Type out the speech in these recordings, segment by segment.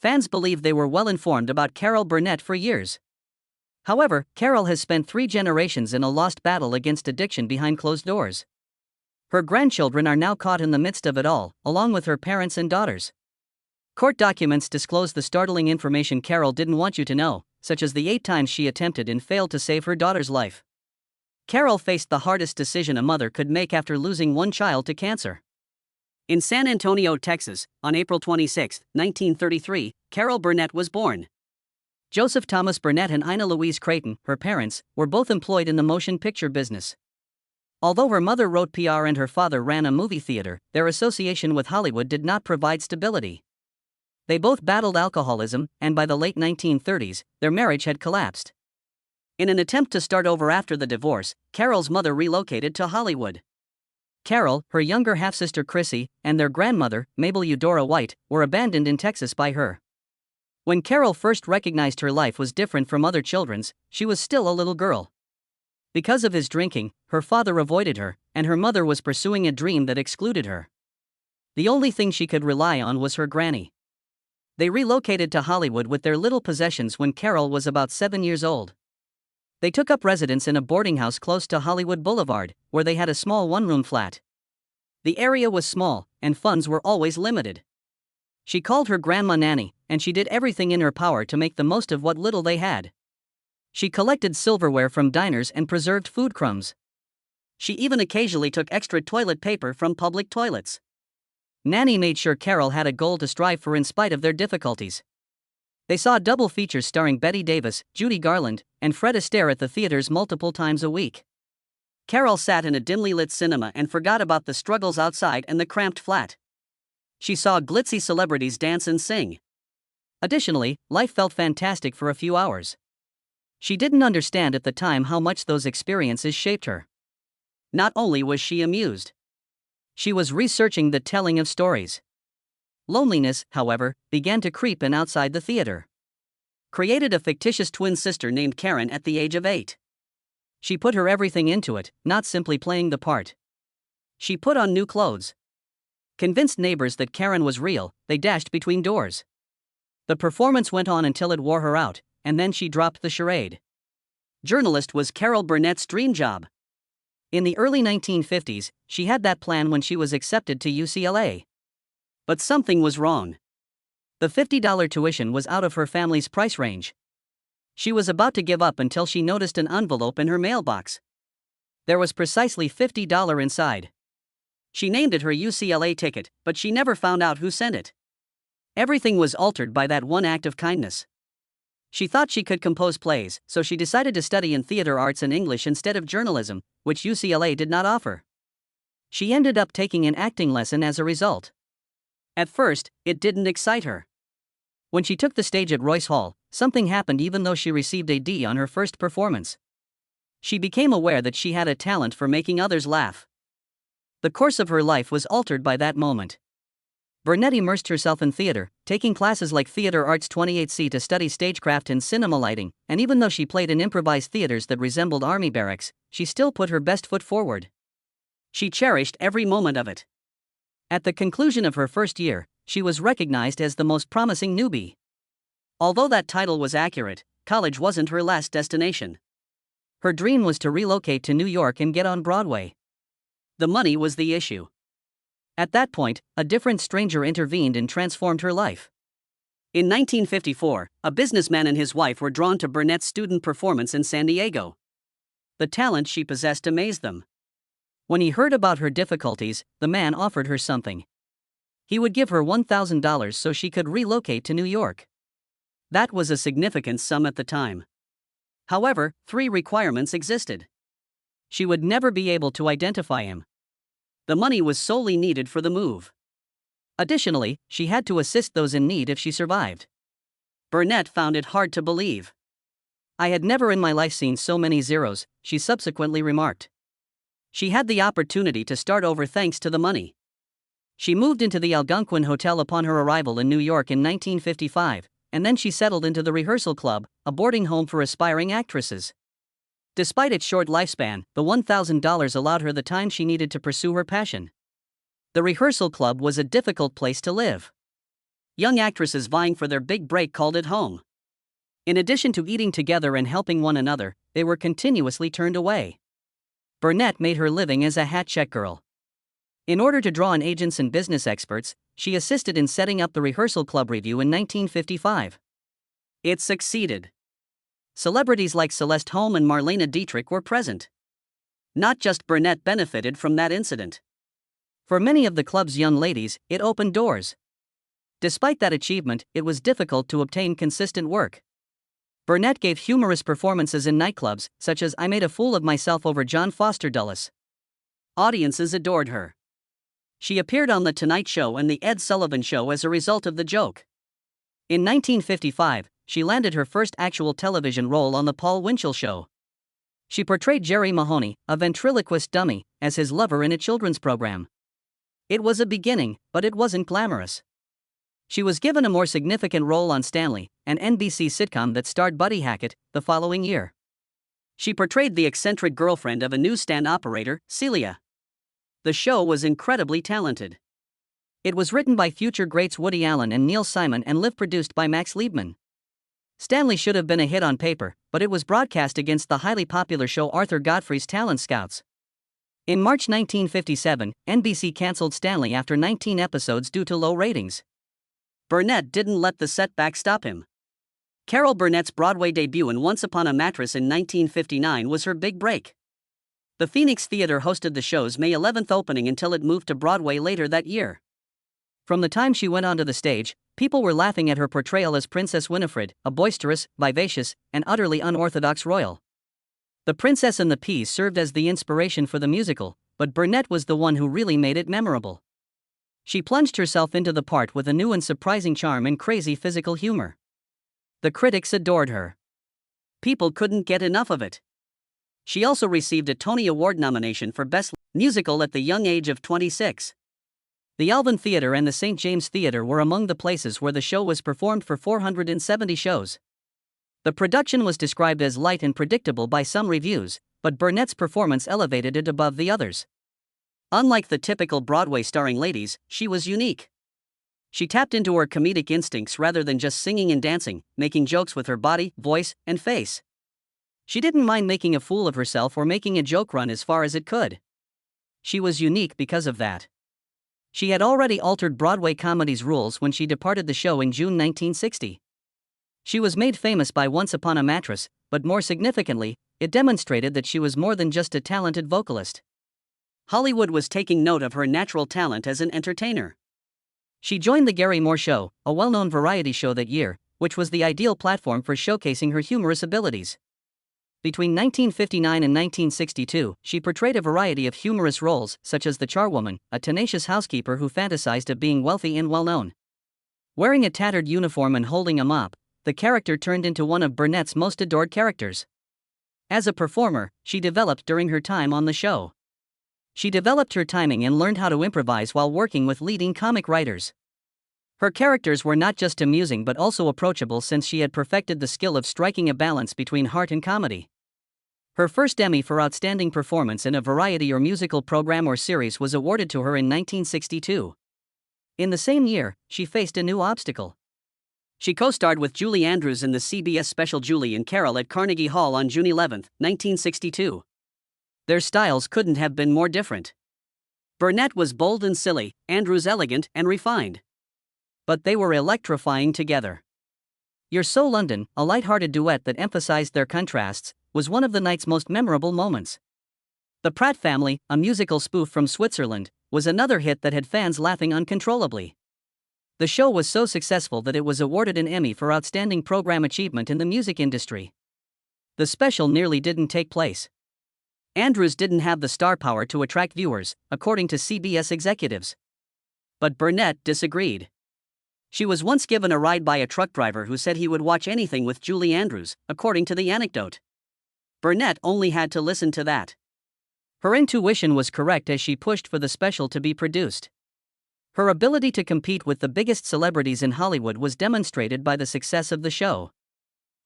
Fans believe they were well informed about Carol Burnett for years. However, Carol has spent 3 generations in a lost battle against addiction behind closed doors. Her grandchildren are now caught in the midst of it all, along with her parents and daughters. Court documents disclose the startling information Carol didn't want you to know, such as the 8 times she attempted and failed to save her daughter's life. Carol faced the hardest decision a mother could make after losing one child to cancer. In San Antonio, Texas, on April 26, 1933, Carol Burnett was born. Joseph Thomas Burnett and Ina Louise Creighton, her parents, were both employed in the motion picture business. Although her mother wrote PR and her father ran a movie theater, their association with Hollywood did not provide stability. They both battled alcoholism, and by the late 1930s, their marriage had collapsed. In an attempt to start over after the divorce, Carol's mother relocated to Hollywood. Carol, her younger half-sister Chrissy, and their grandmother, Mabel Eudora White, were abandoned in Texas by her. When Carol first recognized her life was different from other children's, she was still a little girl. Because of his drinking, her father avoided her, and her mother was pursuing a dream that excluded her. The only thing she could rely on was her granny. They relocated to Hollywood with their little possessions when Carol was about 7 years old. They took up residence in a boarding house close to Hollywood Boulevard, where they had a small one-room flat. The area was small, and funds were always limited. She called her grandma Nanny, and she did everything in her power to make the most of what little they had. She collected silverware from diners and preserved food crumbs. She even occasionally took extra toilet paper from public toilets. Nanny made sure Carol had a goal to strive for in spite of their difficulties. They saw double features starring Bette Davis, Judy Garland, and Fred Astaire at the theaters multiple times a week. Carol sat in a dimly lit cinema and forgot about the struggles outside and the cramped flat. She saw glitzy celebrities dance and sing. Additionally, life felt fantastic for a few hours. She didn't understand at the time how much those experiences shaped her. Not only was she amused, she was researching the telling of stories. Loneliness, however, began to creep in outside the theater. Created a fictitious twin sister named Karen at the age of 8. She put her everything into it, not simply playing the part. She put on new clothes. Convinced neighbors that Karen was real, they dashed between doors. The performance went on until it wore her out, and then she dropped the charade. Journalist was Carol Burnett's dream job. In the early 1950s, she had that plan when she was accepted to UCLA. But something was wrong. The $50 tuition was out of her family's price range. She was about to give up until she noticed an envelope in her mailbox. There was precisely $50 inside. She named it her UCLA ticket, but she never found out who sent it. Everything was altered by that one act of kindness. She thought she could compose plays, so she decided to study in theater arts and English instead of journalism, which UCLA did not offer. She ended up taking an acting lesson as a result. At first, it didn't excite her. When she took the stage at Royce Hall, something happened even though she received a D on her first performance. She became aware that she had a talent for making others laugh. The course of her life was altered by that moment. Burnett immersed herself in theater, taking classes like Theater Arts 28C to study stagecraft and cinema lighting, and even though she played in improvised theaters that resembled army barracks, she still put her best foot forward. She cherished every moment of it. At the conclusion of her first year, she was recognized as the most promising newbie. Although that title was accurate, college wasn't her last destination. Her dream was to relocate to New York and get on Broadway. The money was the issue. At that point, a different stranger intervened and transformed her life. In 1954, a businessman and his wife were drawn to Burnett's student performance in San Diego. The talent she possessed amazed them. When he heard about her difficulties, the man offered her something. He would give her $1,000 so she could relocate to New York. That was a significant sum at the time. However, 3 requirements existed. She would never be able to identify him. The money was solely needed for the move. Additionally, she had to assist those in need if she survived. Burnett found it hard to believe. "I had never in my life seen so many zeros," she subsequently remarked. She had the opportunity to start over thanks to the money. She moved into the Algonquin Hotel upon her arrival in New York in 1955, and then she settled into the Rehearsal Club, a boarding home for aspiring actresses. Despite its short lifespan, the $1,000 allowed her the time she needed to pursue her passion. The Rehearsal Club was a difficult place to live. young actresses vying for their big break called it home. In addition to eating together and helping one another, they were continuously turned away. Burnett made her living as a hat check girl. In order to draw in agents and business experts, she assisted in setting up the Rehearsal Club Review in 1955. It succeeded. Celebrities like Celeste Holm and Marlene Dietrich were present. Not just Burnett benefited from that incident. For many of the club's young ladies, it opened doors. Despite that achievement, it was difficult to obtain consistent work. Burnett gave humorous performances in nightclubs, such as I Made a Fool of Myself over John Foster Dulles. Audiences adored her. She appeared on The Tonight Show and The Ed Sullivan Show as a result of the joke. In 1955, she landed her first actual television role on The Paul Winchell Show. She portrayed Jerry Mahoney, a ventriloquist dummy, as his lover in a children's program. It was a beginning, but it wasn't glamorous. She was given a more significant role on Stanley, an NBC sitcom that starred Buddy Hackett, the following year. She portrayed the eccentric girlfriend of a newsstand operator, Celia. The show was incredibly talented. It was written by future greats Woody Allen and Neil Simon and live-produced by Max Liebman. Stanley should have been a hit on paper, but it was broadcast against the highly popular show Arthur Godfrey's Talent Scouts. In March 1957, NBC canceled Stanley after 19 episodes due to low ratings. Burnett didn't let the setback stop him. Carol Burnett's Broadway debut in Once Upon a Mattress in 1959 was her big break. The Phoenix Theater hosted the show's May 11th opening until it moved to Broadway later that year. From the time she went onto the stage, people were laughing at her portrayal as Princess Winifred, a boisterous, vivacious, and utterly unorthodox royal. The Princess and the Peas served as the inspiration for the musical, but Burnett was the one who really made it memorable. She plunged herself into the part with a new and surprising charm and crazy physical humor. The critics adored her. People couldn't get enough of it. She also received a Tony Award nomination for Best Musical at the young age of 26. The Alvin Theatre and the St. James Theatre were among the places where the show was performed for 470 shows. The production was described as light and predictable by some reviews, but Burnett's performance elevated it above the others. Unlike the typical Broadway starring ladies, she was unique. She tapped into her comedic instincts rather than just singing and dancing, making jokes with her body, voice, and face. She didn't mind making a fool of herself or making a joke run as far as it could. She was unique because of that. She had already altered Broadway comedy's rules when she departed the show in June 1960. She was made famous by Once Upon a Mattress, but more significantly, it demonstrated that she was more than just a talented vocalist. Hollywood was taking note of her natural talent as an entertainer. She joined The Gary Moore Show, a well-known variety show that year, which was the ideal platform for showcasing her humorous abilities. Between 1959 and 1962, she portrayed a variety of humorous roles, such as the charwoman, a tenacious housekeeper who fantasized of being wealthy and well-known. Wearing a tattered uniform and holding a mop, the character turned into one of Burnett's most adored characters. As a performer, she developed during her time on the show. She developed her timing and learned how to improvise while working with leading comic writers. Her characters were not just amusing but also approachable since she had perfected the skill of striking a balance between heart and comedy. Her first Emmy for Outstanding Performance in a Variety or Musical Program or Series was awarded to her in 1962. In the same year, she faced a new obstacle. She co-starred with Julie Andrews in the CBS special Julie and Carol at Carnegie Hall on June 11, 1962. Their styles couldn't have been more different. Burnett was bold and silly, Andrews elegant and refined. But they were electrifying together. You're So London, a light-hearted duet that emphasized their contrasts, was one of the night's most memorable moments. The Pratt Family, a musical spoof from Switzerland, was another hit that had fans laughing uncontrollably. The show was so successful that it was awarded an Emmy for Outstanding Program Achievement in the music industry. The special nearly didn't take place. Andrews didn't have the star power to attract viewers, according to CBS executives. But Burnett disagreed. She was once given a ride by a truck driver who said he would watch anything with Julie Andrews, according to the anecdote. Burnett only had to listen to that. Her intuition was correct as she pushed for the special to be produced. Her ability to compete with the biggest celebrities in Hollywood was demonstrated by the success of the show.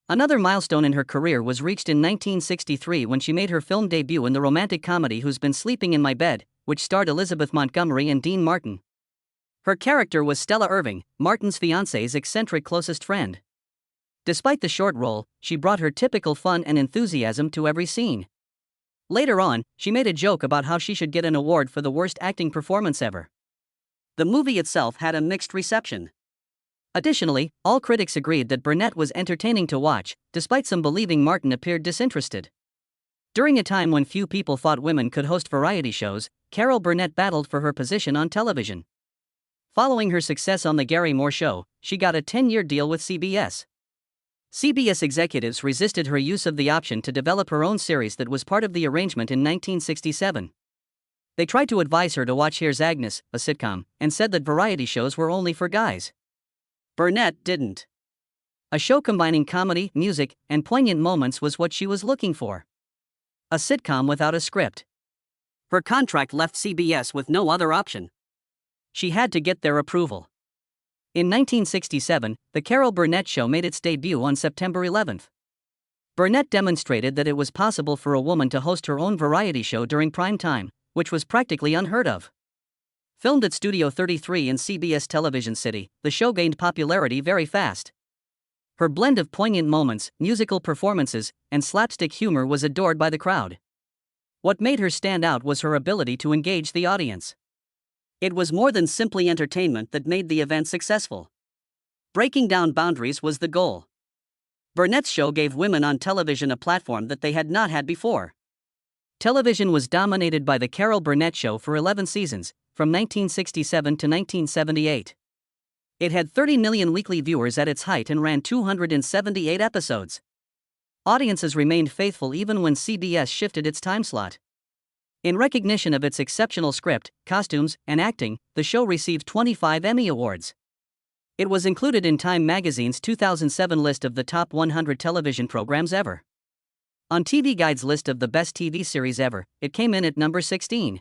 Another milestone in her career was reached in 1963 when she made her film debut in the romantic comedy Who's Been Sleeping in My Bed, which starred Elizabeth Montgomery and Dean Martin. Her character was Stella Irving, Martin's fiancé's eccentric closest friend. Despite the short role, she brought her typical fun and enthusiasm to every scene. Later on, she made a joke about how she should get an award for the worst acting performance ever. The movie itself had a mixed reception. Additionally, all critics agreed that Burnett was entertaining to watch, despite some believing Martin appeared disinterested. During a time when few people thought women could host variety shows, Carol Burnett battled for her position on television. Following her success on The Gary Moore Show, she got a 10-year deal with CBS. CBS executives resisted her use of the option to develop her own series that was part of the arrangement in 1967. They tried to advise her to watch Here's Agnes, a sitcom, and said that variety shows were only for guys. Burnett didn't. A show combining comedy, music, and poignant moments was what she was looking for. A sitcom without a script. Her contract left CBS with no other option. She had to get their approval. In 1967, The Carol Burnett Show made its debut on September 11. Burnett demonstrated that it was possible for a woman to host her own variety show during prime time, which was practically unheard of. Filmed at Studio 33 in CBS Television City, the show gained popularity very fast. Her blend of poignant moments, musical performances, and slapstick humor was adored by the crowd. What made her stand out was her ability to engage the audience. It was more than simply entertainment that made the event successful. Breaking down boundaries was the goal. Burnett's show gave women on television a platform that they had not had before. Television was dominated by The Carol Burnett Show for 11 seasons, from 1967 to 1978. It had 30 million weekly viewers at its height and ran 278 episodes. Audiences remained faithful even when CBS shifted its time slot. In recognition of its exceptional script, costumes, and acting, the show received 25 Emmy Awards. It was included in Time magazine's 2007 list of the top 100 television programs ever. On TV Guide's list of the best TV series ever, it came in at number 16.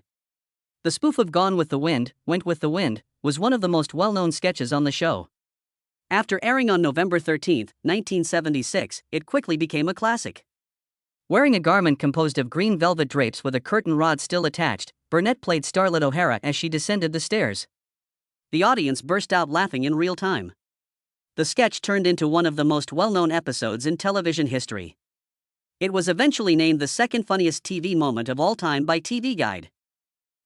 The spoof of Gone with the Wind, Went with the Wind, was one of the most well-known sketches on the show. After airing on November 13, 1976, it quickly became a classic. Wearing a garment composed of green velvet drapes with a curtain rod still attached, Burnett played Starlet O'Hara as she descended the stairs. The audience burst out laughing in real time. The sketch turned into one of the most well-known episodes in television history. It was eventually named the second funniest TV moment of all time by TV Guide.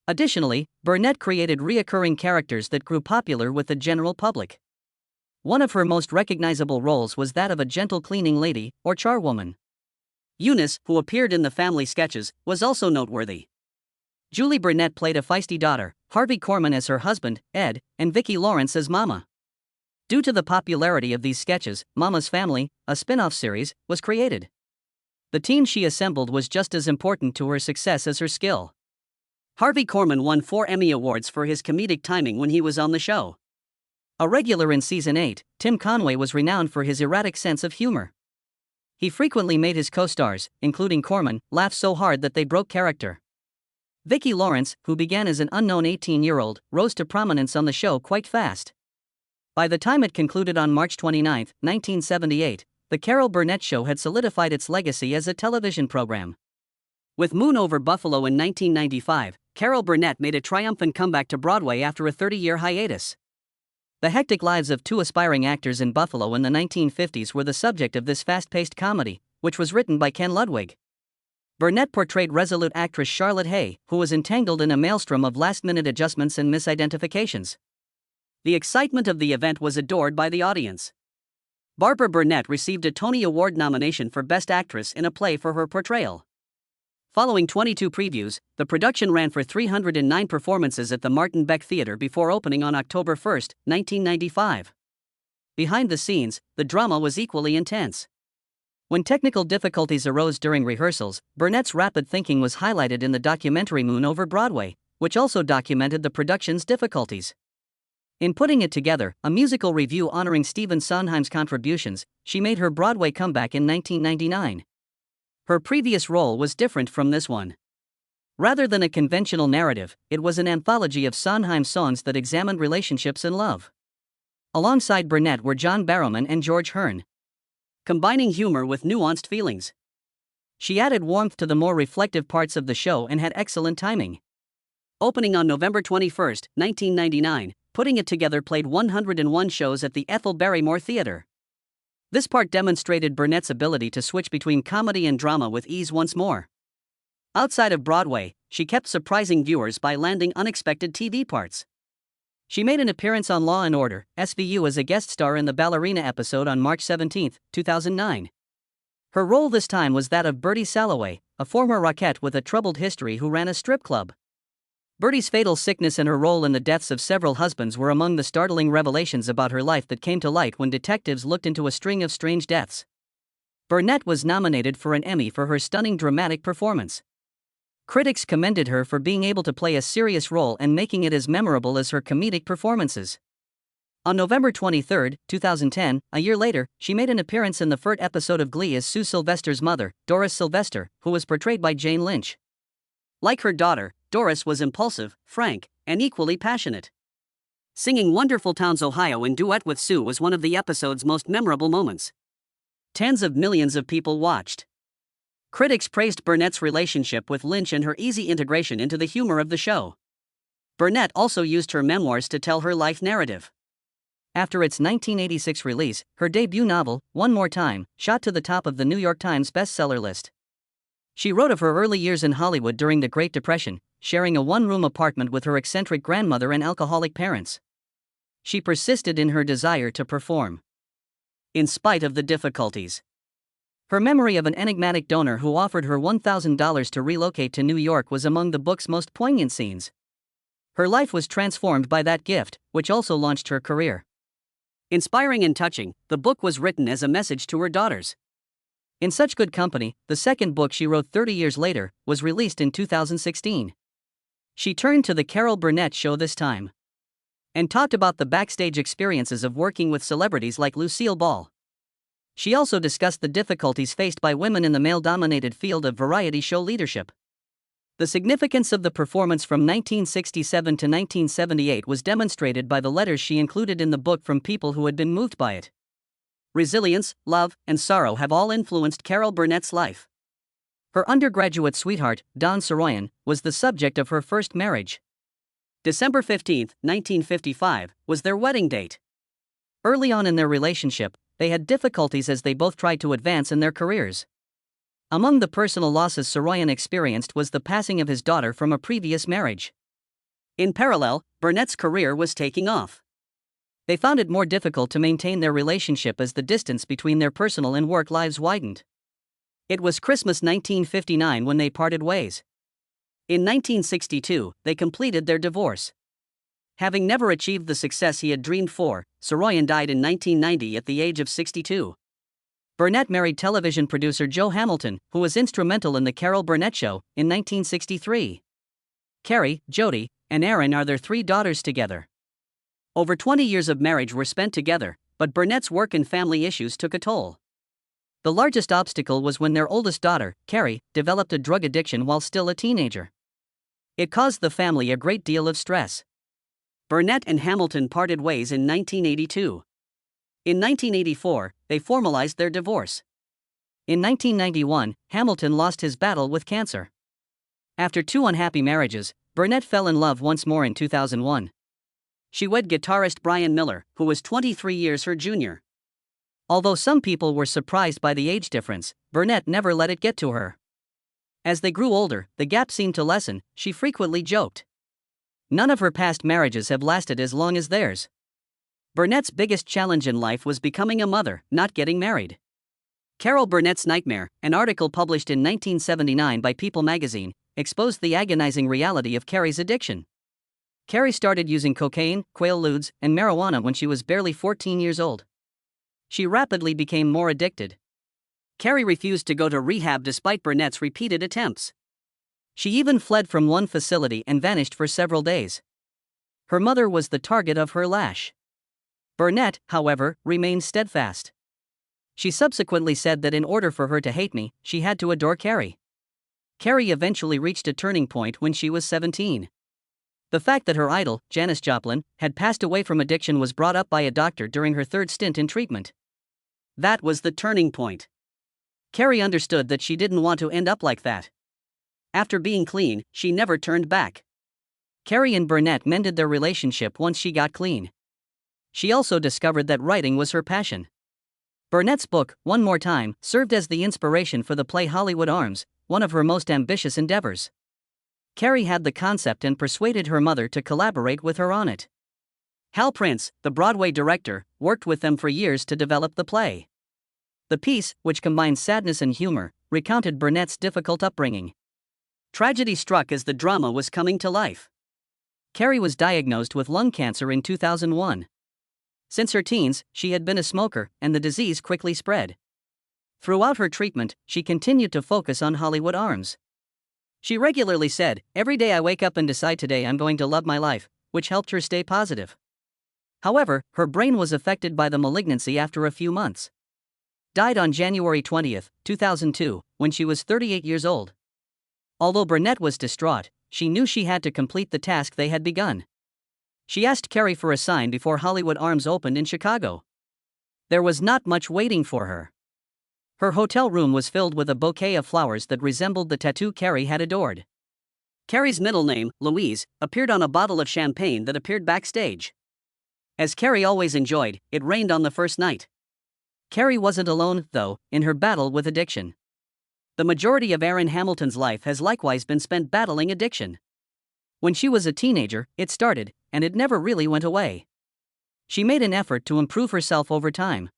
Additionally, Burnett created recurring characters that grew popular with the general public. One of her most recognizable roles was that of a gentle cleaning lady, or charwoman. Eunice, who appeared in the family sketches, was also noteworthy. Julie Burnett played a feisty daughter, Harvey Korman as her husband, Ed, and Vicki Lawrence as Mama. Due to the popularity of these sketches, Mama's Family, a spin-off series, was created. The team she assembled was just as important to her success as her skill. Harvey Korman won 4 Emmy Awards for his comedic timing when he was on the show. A regular in Season 8, Tim Conway was renowned for his erratic sense of humor. He frequently made his co-stars, including Korman, laugh so hard that they broke character. Vicki Lawrence, who began as an unknown 18-year-old, rose to prominence on the show quite fast. By the time it concluded on March 29, 1978, The Carol Burnett Show had solidified its legacy as a television program. With Moon Over Buffalo in 1995, Carol Burnett made a triumphant comeback to Broadway after a 30-year hiatus. The hectic lives of 2 aspiring actors in Buffalo in the 1950s were the subject of this fast-paced comedy, which was written by Ken Ludwig. Burnett portrayed resolute actress Charlotte Hay, who was entangled in a maelstrom of last-minute adjustments and misidentifications. The excitement of the event was adored by the audience. Barbara Burnett received a Tony Award nomination for Best Actress in a Play for her portrayal. Following 22 previews, the production ran for 309 performances at the Martin Beck Theater before opening on October 1, 1995. Behind the scenes, the drama was equally intense. When technical difficulties arose during rehearsals, Burnett's rapid thinking was highlighted in the documentary Moon Over Broadway, which also documented the production's difficulties. In putting it together, a musical review honoring Stephen Sondheim's contributions, she made her Broadway comeback in 1999. Her previous role was different from this one. Rather than a conventional narrative, it was an anthology of Sondheim songs that examined relationships and love. Alongside Burnett were John Barrowman and George Hearn. Combining humor with nuanced feelings, she added warmth to the more reflective parts of the show and had excellent timing. Opening on November 21, 1999, putting it together played 101 shows at the Ethel Barrymore Theatre. This part demonstrated Burnett's ability to switch between comedy and drama with ease once more. Outside of Broadway, she kept surprising viewers by landing unexpected TV parts. She made an appearance on Law & Order, SVU as a guest star in the Ballerina episode on March 17, 2009. Her role this time was that of Bertie Salloway, a former Rockette with a troubled history who ran a strip club. Bertie's fatal sickness and her role in the deaths of several husbands were among the startling revelations about her life that came to light when detectives looked into a string of strange deaths. Burnett was nominated for an Emmy for her stunning dramatic performance. Critics commended her for being able to play a serious role and making it as memorable as her comedic performances. On November 23, 2010, a year later, she made an appearance in the first episode of Glee as Sue Sylvester's mother, Doris Sylvester, who was portrayed by Jane Lynch. Like her daughter, Doris was impulsive, frank, and equally passionate. Singing Wonderful Towns, Ohio in duet with Sue was one of the episode's most memorable moments. Tens of millions of people watched. Critics praised Burnett's relationship with Lynch and her easy integration into the humor of the show. Burnett also used her memoirs to tell her life narrative. After its 1986 release, her debut novel, One More Time, shot to the top of the New York Times bestseller list. She wrote of her early years in Hollywood during the Great Depression, sharing a one-room apartment with her eccentric grandmother and alcoholic parents. She persisted in her desire to perform, in spite of the difficulties. Her memory of an enigmatic donor who offered her $1,000 to relocate to New York was among the book's most poignant scenes. Her life was transformed by that gift, which also launched her career. Inspiring and touching, the book was written as a message to her daughters. In Such Good Company, the second book she wrote 30 years later, was released in 2016. She turned to The Carol Burnett Show this time and talked about the backstage experiences of working with celebrities like Lucille Ball. She also discussed the difficulties faced by women in the male-dominated field of variety show leadership. The significance of the performance from 1967 to 1978 was demonstrated by the letters she included in the book from people who had been moved by it. Resilience, love, and sorrow have all influenced Carol Burnett's life. Her undergraduate sweetheart, Don Soroyan, was the subject of her first marriage. December 15, 1955, was their wedding date. Early on in their relationship, they had difficulties as they both tried to advance in their careers. Among the personal losses Soroyan experienced was the passing of his daughter from a previous marriage. In parallel, Burnett's career was taking off. They found it more difficult to maintain their relationship as the distance between their personal and work lives widened. It was Christmas 1959 when they parted ways. In 1962, they completed their divorce. Having never achieved the success he had dreamed for, Soroyan died in 1990 at the age of 62. Burnett married television producer Joe Hamilton, who was instrumental in The Carol Burnett Show, in 1963. Carrie, Jody, and Erin are their 3 daughters together. Over 20 years of marriage were spent together, but Burnett's work and family issues took a toll. The largest obstacle was when their oldest daughter, Carrie, developed a drug addiction while still a teenager. It caused the family a great deal of stress. Burnett and Hamilton parted ways in 1982. In 1984, they formalized their divorce. In 1991, Hamilton lost his battle with cancer. After 2 unhappy marriages, Burnett fell in love once more in 2001. She wed guitarist Brian Miller, who was 23 years her junior. Although some people were surprised by the age difference, Burnett never let it get to her. As they grew older, the gap seemed to lessen, she frequently joked. None of her past marriages have lasted as long as theirs. Burnett's biggest challenge in life was becoming a mother, not getting married. Carol Burnett's Nightmare, an article published in 1979 by People magazine, exposed the agonizing reality of Carrie's addiction. Carrie started using cocaine, Quaaludes, and marijuana when she was barely 14 years old. She rapidly became more addicted. Carrie refused to go to rehab despite Burnett's repeated attempts. She even fled from one facility and vanished for several days. Her mother was the target of her lash. Burnett, however, remained steadfast. She subsequently said that in order for her to hate me, she had to adore Carrie. Carrie eventually reached a turning point when she was 17. The fact that her idol, Janis Joplin, had passed away from addiction was brought up by a doctor during her 3rd stint in treatment. That was the turning point. Carrie understood that she didn't want to end up like that. After being clean, she never turned back. Carrie and Burnett mended their relationship once she got clean. She also discovered that writing was her passion. Burnett's book, One More Time, served as the inspiration for the play Hollywood Arms, one of her most ambitious endeavors. Carrie had the concept and persuaded her mother to collaborate with her on it. Hal Prince, the Broadway director, worked with them for years to develop the play. The piece, which combined sadness and humor, recounted Burnett's difficult upbringing. Tragedy struck as the drama was coming to life. Carrie was diagnosed with lung cancer in 2001. Since her teens, she had been a smoker, and the disease quickly spread. Throughout her treatment, she continued to focus on Hollywood Arms. She regularly said, "Every day I wake up and decide today I'm going to love my life," which helped her stay positive. However, her brain was affected by the malignancy after a few months. Died on January 20, 2002, when she was 38 years old. Although Burnett was distraught, she knew she had to complete the task they had begun. She asked Carrie for a sign before Hollywood Arms opened in Chicago. There was not much waiting for her. Her hotel room was filled with a bouquet of flowers that resembled the tattoo Carrie had adored. Carrie's middle name, Louise, appeared on a bottle of champagne that appeared backstage. As Carrie always enjoyed, it rained on the first night. Carrie wasn't alone, though, in her battle with addiction. The majority of Erin Hamilton's life has likewise been spent battling addiction. When she was a teenager, it started, and it never really went away. She made an effort to improve herself over time.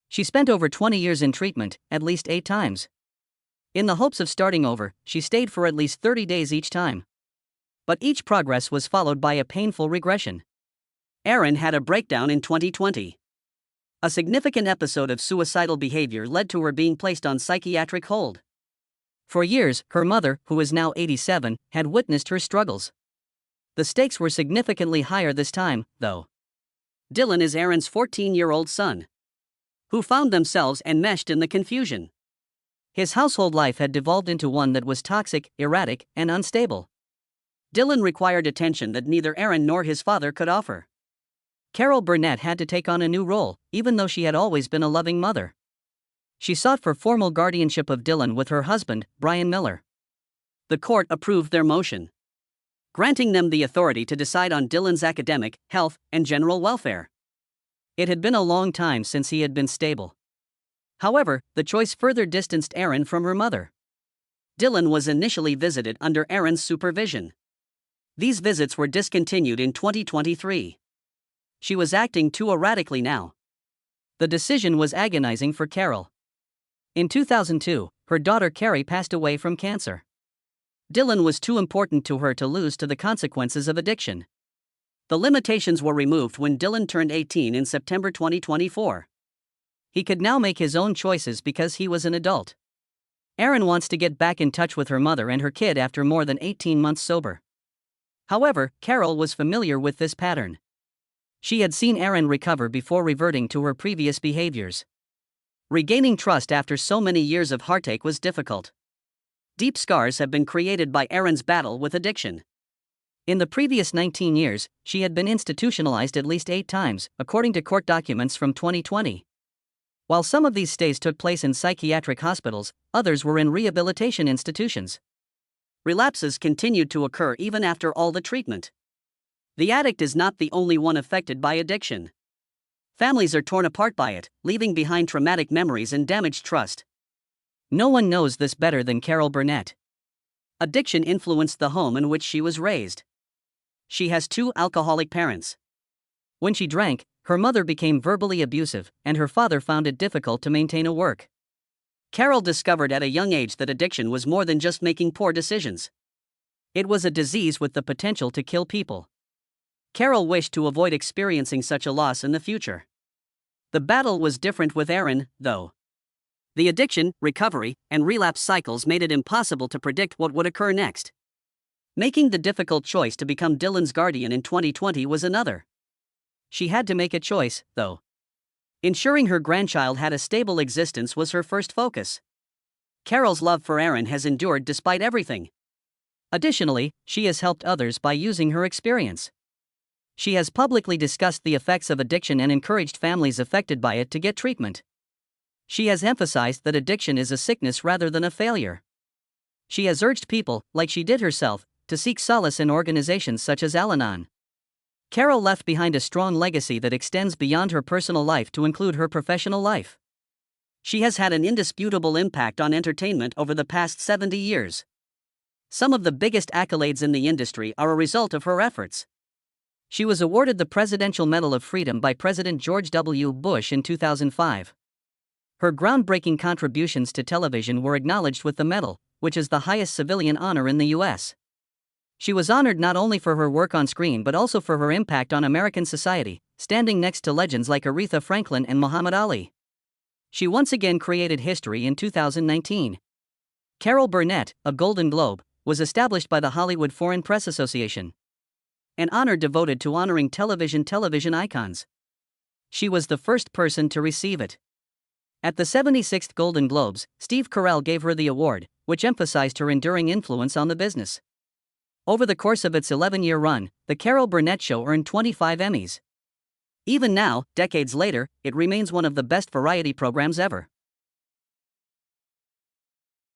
She spent over 20 years in treatment, at least 8 times. In the hopes of starting over, she stayed for at least 30 days each time. But each progress was followed by a painful regression. Erin had a breakdown in 2020. A significant episode of suicidal behavior led to her being placed on psychiatric hold. For years, her mother, who is now 87, had witnessed her struggles. The stakes were significantly higher this time, though. Dylan is Erin's 14-year-old son, who found themselves enmeshed in the confusion. His household life had devolved into one that was toxic, erratic, and unstable. Dylan required attention that neither Erin nor his father could offer. Carol Burnett had to take on a new role, even though she had always been a loving mother. She sought for formal guardianship of Dylan with her husband, Brian Miller. The court approved their motion, granting them the authority to decide on Dylan's academic, health, and general welfare. It had been a long time since he had been stable. However, the choice further distanced Erin from her mother. Dylan was initially visited under Erin's supervision. These visits were discontinued in 2023. She was acting too erratically now. The decision was agonizing for Carol. In 2002, her daughter Carrie passed away from cancer. Dylan was too important to her to lose to the consequences of addiction. The limitations were removed when Dylan turned 18 in September 2024. He could now make his own choices because he was an adult. Erin wants to get back in touch with her mother and her kid after more than 18 months sober. However, Carol was familiar with this pattern. She had seen Erin recover before reverting to her previous behaviors. Regaining trust after so many years of heartache was difficult. Deep scars have been created by Erin's battle with addiction. In the previous 19 years, she had been institutionalized at least 8 times, according to court documents from 2020. While some of these stays took place in psychiatric hospitals, others were in rehabilitation institutions. Relapses continued to occur even after all the treatment. The addict is not the only one affected by addiction. Families are torn apart by it, leaving behind traumatic memories and damaged trust. No one knows this better than Carol Burnett. Addiction influenced the home in which she was raised. She has 2 alcoholic parents. When she drank, her mother became verbally abusive, and her father found it difficult to maintain a work. Carol discovered at a young age that addiction was more than just making poor decisions. It was a disease with the potential to kill people. Carol wished to avoid experiencing such a loss in the future. The battle was different with Erin, though. The addiction, recovery, and relapse cycles made it impossible to predict what would occur next. Making the difficult choice to become Dylan's guardian in 2020 was another. She had to make a choice, though. Ensuring her grandchild had a stable existence was her first focus. Carol's love for Erin has endured despite everything. Additionally, she has helped others by using her experience. She has publicly discussed the effects of addiction and encouraged families affected by it to get treatment. She has emphasized that addiction is a sickness rather than a failure. She has urged people, like she did herself, to seek solace in organizations such as Al-Anon. Carol left behind a strong legacy that extends beyond her personal life to include her professional life. She has had an indisputable impact on entertainment over the past 70 years. Some of the biggest accolades in the industry are a result of her efforts. She was awarded the Presidential Medal of Freedom by President George W. Bush in 2005. Her groundbreaking contributions to television were acknowledged with the medal, which is the highest civilian honor in the U.S. She was honored not only for her work on screen but also for her impact on American society, standing next to legends like Aretha Franklin and Muhammad Ali. She once again created history in 2019. Carol Burnett, a Golden Globe, was established by the Hollywood Foreign Press Association, an honor devoted to honoring television icons. She was the first person to receive it. At the 76th Golden Globes, Steve Carell gave her the award, which emphasized her enduring influence on the business. Over the course of its 11-year run, The Carol Burnett Show earned 25 Emmys. Even now, decades later, it remains one of the best variety programs ever.